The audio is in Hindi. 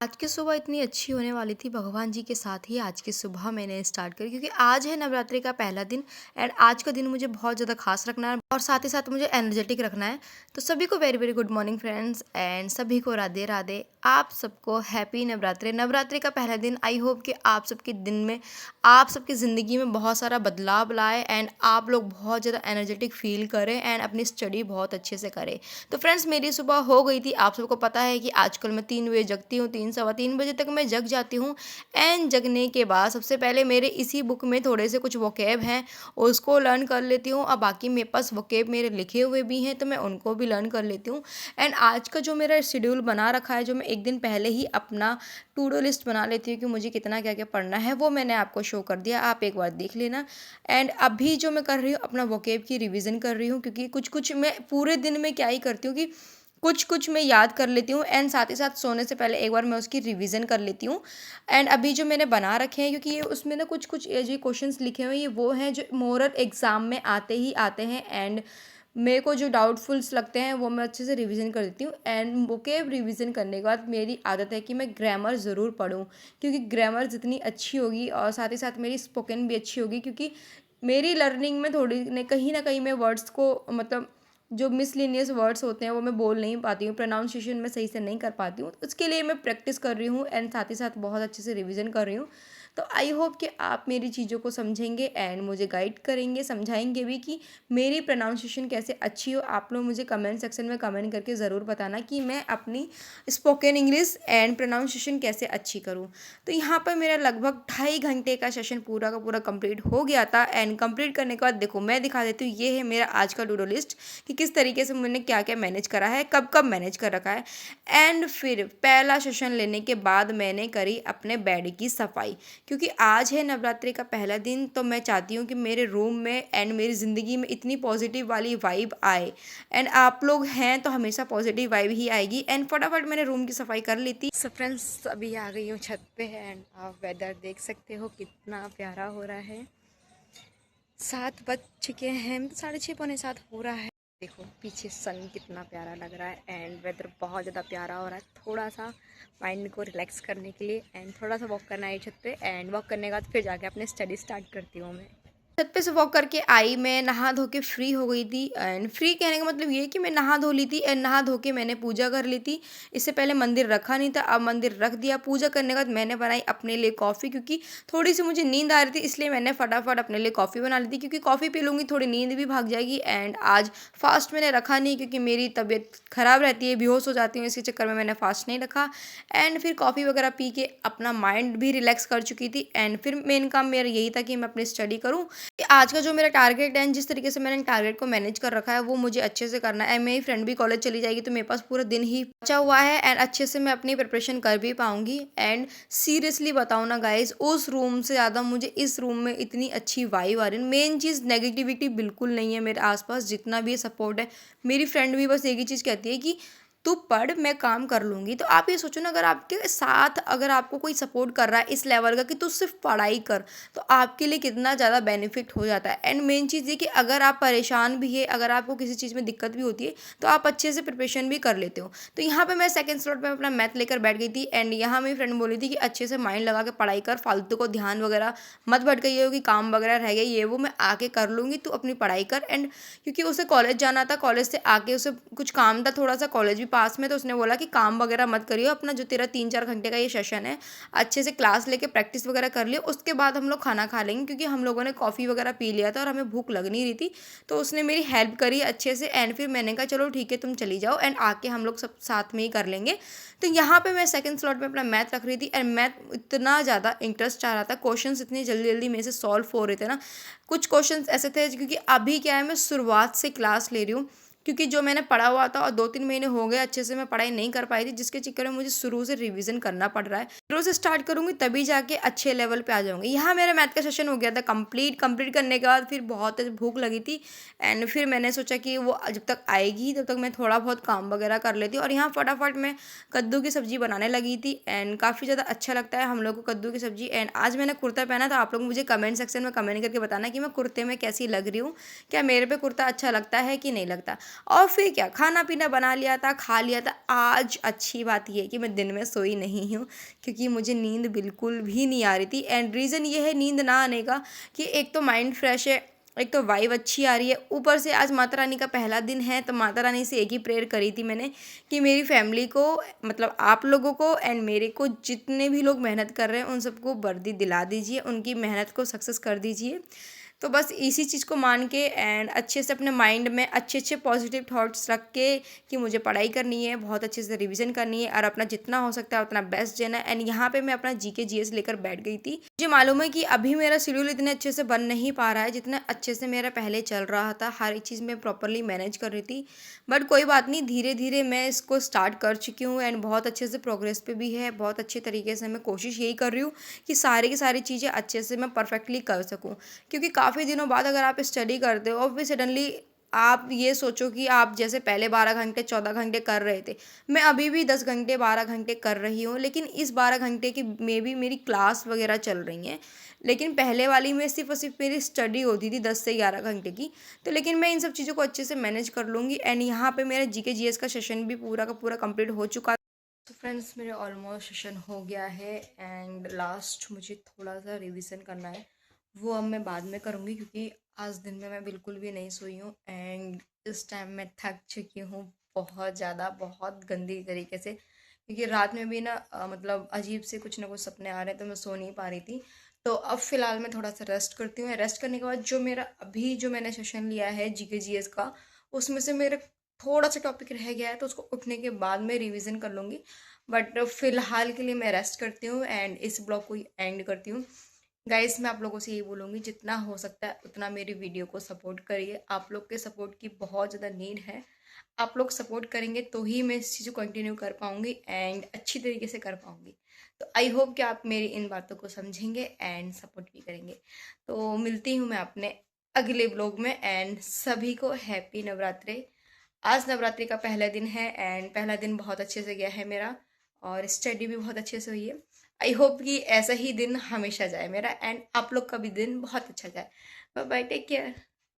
आज की सुबह इतनी अच्छी होने वाली थी भगवान जी के साथ ही आज की सुबह मैंने स्टार्ट करी क्योंकि आज है नवरात्रि का पहला दिन एंड आज का दिन मुझे बहुत ज़्यादा खास रखना है और साथ ही साथ मुझे एनर्जेटिक रखना है। तो सभी को very very good morning friends and सभी को राधे राधे। आप सबको हैप्पी नवरात्रि। नवरात्रि का पहला दिन आई होप कि आप सबके दिन में आप सबकी ज़िंदगी में बहुत सारा बदलाव लाए एंड आप लोग बहुत ज़्यादा एनर्जेटिक फील करें एंड अपनी स्टडी बहुत अच्छे से करें। तो फ्रेंड्स मेरी सुबह हो गई थी। आप सबको पता है कि आजकल मैं 3 बजे जगती हूँ, 3 सवा 3 बजे तक मैं जग जाती हूँ एंड जगने के बाद सबसे पहले मेरे इसी बुक में थोड़े से कुछ वोकैब हैं, उसको लर्न कर लेती हूँ। अब बाकी मेरे पास वोकैब मेरे लिखे हुए भी हैं तो मैं उनको भी लर्न कर लेती हूँ। एंड आज का जो मेरा शेड्यूल बना रखा है, जो मैं एक दिन पहले ही अपना टू डू लिस्ट बना लेती हूँ कि मुझे कितना क्या-क्या पढ़ना है, वो मैंने आपको शो कर दिया, आप एक बार देख लेना। एंड अभी जो मैं कर रही हूँ अपना वोकैब की रिवीजन कर रही हूँ क्योंकि कुछ-कुछ मैं पूरे दिन में क्या ही करती हूँ कि कुछ-कुछ मैं याद कर लेती हूँ एंड साथ ही साथ सोने से पहले एक बार मैं उसकी रिवीजन कर लेती हूँ। एंड अभी जो मैंने बना रखे हैं क्योंकि ये उसमें ना कुछ-कुछ ये जो क्वेश्चंस लिखे हुए हैं ये वो हैं जो मोरल एग्ज़ाम में आते ही आते हैं एंड मेरे को जो डाउटफुल्स लगते हैं वो मैं अच्छे से रिवीजन कर देती हूँ। एंड वोकैब रिवीजन करने के बाद मेरी आदत है कि मैं ग्रामर ज़रूर पढूँ क्योंकि ग्रामर जितनी अच्छी होगी और साथ ही साथ मेरी स्पोकन भी अच्छी होगी क्योंकि मेरी लर्निंग में थोड़ी न कहीं मैं वर्ड्स को मतलब जो मिसलेनियस वर्ड्स होते हैं वो मैं बोल नहीं पाती हूँ, प्रोनाउंसिएशन मैं सही से नहीं कर पाती हूँ। उसके लिए मैं प्रैक्टिस कर रही हूँ एंड साथ ही साथ बहुत अच्छे से रिवीजन कर रही हूँ। तो आई होप कि आप मेरी चीज़ों को समझेंगे एंड मुझे गाइड करेंगे, समझाएँगे भी कि मेरी प्रोनाउंसिएशन कैसे अच्छी हो। आप लोग मुझे कमेंट सेक्शन में कमेंट करके ज़रूर बताना कि मैं अपनी स्पोकन इंग्लिश एंड प्रोनाउंसिएशन कैसे अच्छी करूँ। तो यहाँ पर मेरा लगभग 2.5 घंटे का सेशन पूरा का पूरा कंप्लीट हो गया था एंड कंप्लीट करने के बाद देखो मैं दिखा देती हूँ, ये है मेरा आज का टू डू लिस्ट कि किस तरीके से मैंने क्या-क्या मैनेज करा है, कब-कब मैनेज कर रखा है। एंड फिर पहला सेशन लेने के बाद मैंने करी अपने बेड की सफाई क्योंकि आज है नवरात्रि का पहला दिन तो मैं चाहती हूँ कि मेरे रूम में एंड मेरी ज़िंदगी में इतनी पॉजिटिव वाली वाइब आए एंड आप लोग हैं तो हमेशा पॉजिटिव वाइब ही आएगी। एंड फटाफट मैंने रूम की सफाई कर ली थी। सो फ्रेंड्स अभी आ गई हूँ छत पे एंड आप वेदर देख सकते हो कितना प्यारा हो रहा है। 7 बज चुके हैं, 6:30 पौने 7 हो रहा है। देखो पीछे सन कितना प्यारा लग रहा है एंड वेदर बहुत ज़्यादा प्यारा हो रहा है। थोड़ा सा माइंड को रिलैक्स करने के लिए एंड थोड़ा सा वॉक करना है छत पे एंड वॉक करने के बाद फिर जाके अपनी स्टडी स्टार्ट करती हूँ मैं। छत पे से वॉक करके आई, मैं नहा धो के फ्री हो गई थी एंड फ्री कहने का मतलब ये है कि मैं नहा धो ली थी एंड नहा धो के मैंने पूजा कर ली थी। इससे पहले मंदिर रखा नहीं था, अब मंदिर रख दिया। पूजा करने के बाद मैंने बनाई अपने लिए कॉफ़ी क्योंकि थोड़ी सी मुझे नींद आ रही थी, इसलिए मैंने फटाफट अपने लिए कॉफ़ी बना ली थी क्योंकि कॉफ़ी पी लूँगी थोड़ी नींद भी भाग जाएगी। एंड आज फास्ट मैंने रखा नहीं क्योंकि मेरी तबीयत ख़राब रहती है, बेहोश हो जाती हूँ, इसी चक्कर में मैंने फास्ट नहीं रखा। एंड फिर कॉफ़ी वगैरह पी के अपना माइंड भी रिलैक्स कर चुकी थी एंड फिर मेन काम मेरा यही था कि मैं अपनी स्टडी करूँ। आज का जो मेरा टारगेट है, जिस तरीके से मैंने टारगेट को मैनेज कर रखा है वो मुझे अच्छे से करना है। मेरी फ्रेंड भी कॉलेज चली जाएगी तो मेरे पास पूरा दिन ही बचा हुआ है एंड अच्छे से मैं अपनी प्रिपरेशन कर भी पाऊंगी। एंड सीरियसली बताऊँ ना गाइस, उस रूम से ज़्यादा मुझे इस रूम में इतनी अच्छी वाइब आ रही है। मेन चीज़ नेगेटिविटी बिल्कुल नहीं है मेरे आसपास, जितना भी सपोर्ट है। मेरी फ्रेंड भी बस एक ही चीज़ कहती है कि तू पढ़, मैं काम कर लूँगी। तो आप ये सोचो ना, अगर आपके साथ अगर आपको कोई सपोर्ट कर रहा है इस लेवल का कि तू सिर्फ पढ़ाई कर, तो आपके लिए कितना ज़्यादा बेनिफिट हो जाता है। एंड मेन चीज़ ये कि अगर आप परेशान भी है, अगर आपको किसी चीज़ में दिक्कत भी होती है तो आप अच्छे से प्रिपरेशन भी कर लेते हो। तो यहाँ पे मैं सेकंड स्लॉट में अपना मैथ लेकर बैठ गई थी एंड यहाँ मेरी फ्रेंड बोली थी कि अच्छे से माइंड लगा के पढ़ाई कर, फालतू को ध्यान वगैरह मत भटकाइए हो कि काम वगैरह रह गए ये वो, मैं आके कर लूँगी, तू अपनी पढ़ाई कर। एंड क्योंकि उसे कॉलेज जाना था, कॉलेज से आके उसे कुछ काम था थोड़ा सा, कॉलेज भी पास में, तो उसने बोला कि काम वगैरह मत करियो, अपना जो तेरा 3-4 घंटे का ये सेशन है अच्छे से क्लास लेके प्रैक्टिस वगैरह कर लियो, उसके बाद हम लोग खाना खा लेंगे क्योंकि हम लोगों ने कॉफ़ी वगैरह पी लिया था और हमें भूख लग नहीं रही थी। तो उसने मेरी हेल्प करी अच्छे से एंड फिर मैंने कहा चलो ठीक है तुम चली जाओ एंड आके हम लोग सब साथ में ही कर लेंगे। तो यहाँ पे मैं सेकंड स्लॉट में अपना मैथ रख रही थी एंड मैथ इतना ज़्यादा इंटरेस्ट आ रहा था, क्वेश्चंस इतनी जल्दी जल्दी मेरे से सॉल्व हो रहे थे ना। कुछ क्वेश्चंस ऐसे थे क्योंकि अभी क्या है, मैं शुरुआत से क्लास ले रही हूँ क्योंकि जो मैंने पढ़ा हुआ था और 2-3 महीने हो गए अच्छे से मैं पढ़ाई नहीं कर पाई थी, जिसके चक्कर में मुझे शुरू से रिवीजन करना पड़ रहा है। शुरू से स्टार्ट करूँगी तभी जाके अच्छे लेवल पे आ जाऊँगी। यहाँ मेरा मैथ का सेशन हो गया था कंप्लीट। कंप्लीट करने के बाद फिर बहुत तेज़ भूख लगी थी एंड फिर मैंने सोचा कि वो जब तक आएगी तब तक मैं थोड़ा बहुत काम वगैरह कर लेती हूँ। और यहाँ फटाफट मैं कद्दू की सब्ज़ी बनाने लगी थी एंड काफ़ी ज़्यादा अच्छा लगता है हम लोग को कद्दू की सब्ज़ी। एंड आज मैंने कुर्ता पहना था, आप लोग मुझे कमेंट सेक्शन में कमेंट करके बताना कि मैं कुर्ते में कैसी लग रही हूँ, क्या मेरे पे कुर्ता अच्छा लगता है कि नहीं लगता। और फिर क्या खाना पीना बना लिया था, खा लिया था। आज अच्छी बात ये है कि मैं दिन में सोई नहीं हूँ, क्योंकि मुझे नींद बिल्कुल भी नहीं आ रही थी। एंड रीज़न ये है नींद ना आने का कि एक तो माइंड फ्रेश है, एक तो वाइब अच्छी आ रही है, ऊपर से आज माता रानी का पहला दिन है, तो माता रानी से एक ही प्रेयर करी थी मैंने कि मेरी फैमिली को, मतलब आप लोगों को एंड मेरे को, जितने भी लोग मेहनत कर रहे हैं उन सबको वर्दी दिला दीजिए, उनकी मेहनत को सक्सेस कर दीजिए। तो बस इसी चीज़ को मान के एंड अच्छे से अपने माइंड में अच्छे अच्छे पॉजिटिव थॉट्स रख के कि मुझे पढ़ाई करनी है, बहुत अच्छे से रिवीजन करनी है और अपना जितना हो सकता है उतना बेस्ट देना है। एंड यहाँ पे मैं अपना जीके जीएस लेकर बैठ गई थी। मुझे मालूम है कि अभी मेरा शेड्यूल इतने अच्छे से बन नहीं पा रहा है जितना अच्छे से मेरा पहले चल रहा था, हर एक चीज़ मैं प्रॉपरली मैनेज कर रही थी। बट कोई बात नहीं, धीरे धीरे मैं इसको स्टार्ट कर चुकी हूँ एंड बहुत अच्छे से प्रोग्रेस पे भी है। बहुत अच्छे तरीके से मैं कोशिश यही कर रही हूँ कि सारी की सारी चीज़ें अच्छे से मैं परफेक्टली कर सकूँ, क्योंकि काफ़ी दिनों बाद अगर आप स्टडी करते हो और फिर सडनली आप ये सोचो कि आप जैसे पहले 12 घंटे 14 घंटे कर रहे थे, मैं अभी भी 10 घंटे 12 घंटे कर रही हूँ, लेकिन इस 12 घंटे की में भी मेरी क्लास वगैरह चल रही हैं। लेकिन पहले वाली में सिर्फ और सिर्फ मेरी स्टडी होती थी 10 से 11 घंटे की। तो लेकिन मैं इन सब चीज़ों को अच्छे से मैनेज कर लूँगी। एंड यहाँ पे मेरा जीके जीएस का सेशन भी पूरा का पूरा कंप्लीट हो चुका। तो फ्रेंड्स, मेरे ऑलमोस्ट सेशन हो गया है एंड लास्ट मुझे थोड़ा सा रिवीजन करना है, वो अब मैं बाद में करूँगी, क्योंकि आज दिन में मैं बिल्कुल भी नहीं सोई हूँ एंड इस टाइम मैं थक चुकी हूँ बहुत ज़्यादा, बहुत गंदी तरीके से, क्योंकि रात में भी ना मतलब अजीब से कुछ ना कुछ सपने आ रहे थे, तो मैं सो नहीं पा रही थी। तो अब फ़िलहाल मैं थोड़ा सा रेस्ट करती हूँ। रेस्ट करने के बाद जो मेरा अभी जो मैंने सेशन लिया है जीके जीएस का, उसमें से मेरा थोड़ा सा टॉपिक रह गया है, तो उसको उठने के बाद मैं रिवीजन कर लूँगी। बट फ़िलहाल के लिए मैं रेस्ट करती हूँ एंड इस ब्लॉग को एंड करती हूँ। गाइस, मैं आप लोगों से यही बोलूँगी, जितना हो सकता है उतना मेरी वीडियो को सपोर्ट करिए। आप लोग के सपोर्ट की बहुत ज़्यादा नीड है। आप लोग सपोर्ट करेंगे तो ही मैं इस चीज़ को कंटिन्यू कर पाऊँगी एंड अच्छी तरीके से कर पाऊँगी। तो आई होप कि आप मेरी इन बातों को समझेंगे एंड सपोर्ट भी करेंगे। तो मिलती हूँ मैं अपने अगले ब्लॉग में एंड सभी को हैप्पी नवरात्रि। आज नवरात्रि का पहला दिन है एंड पहला दिन बहुत अच्छे से गया है मेरा, और स्टडी भी बहुत अच्छे से हुई है। आई होप कि ऐसा ही दिन हमेशा जाए मेरा एंड आप लोग का भी दिन बहुत अच्छा जाए। Bye bye, take care.